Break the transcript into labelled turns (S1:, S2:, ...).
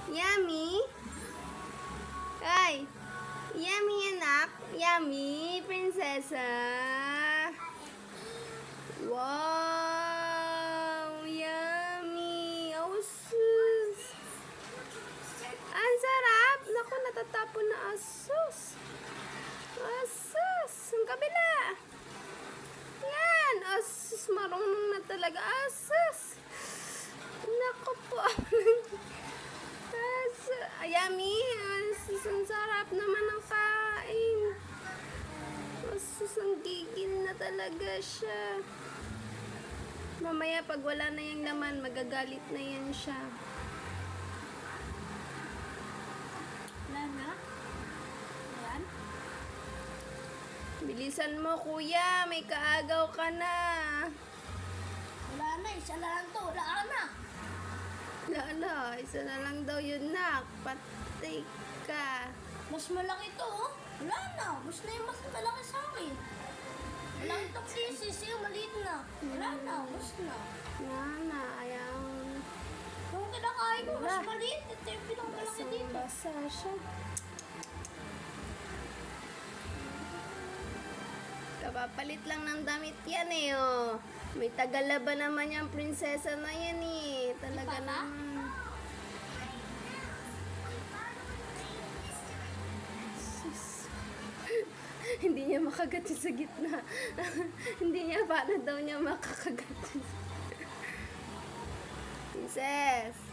S1: Yummy? Ay, yummy anak. Yummy, prinsesa. Wow, yummy. Oh, sus. Ang sarap. Naku, natatapon na asus. Asus. Ang kabila. Yan. Asus, marunong na talaga. Asus. Naku po. Yummy. Asus, ang sarap naman ang kain. Asus, ang gigil na talaga siya. Mamaya pag wala na yung laman, magagalit na yan siya.
S2: Wala na? Ayan.
S1: Bilisan mo, kuya. May kaagaw ka na.
S2: Wala na, isa na lang to. Wala na.
S1: Lala, isa na lang daw yun, nak. Patay ka.
S2: Mas malaki to, oh. Wala na. Mas na yung mas malaki sa akin. Malaki itong sisi, yung maliit na. Wala na, mas na.
S1: Nana, ayaw.
S2: Yung kinakain ko, mas maliit. Ito yung pinangmalaki dito.
S1: Basa siya. Kapapalit lang ng damit yan eh, oh. May tagalaba naman yung prinsesa na yan eh. Talaga
S2: Di ba?
S1: naman. Sus. Hindi niya makagat yung sa gitna. Hindi niya, paano daw niya makakagat. Princess.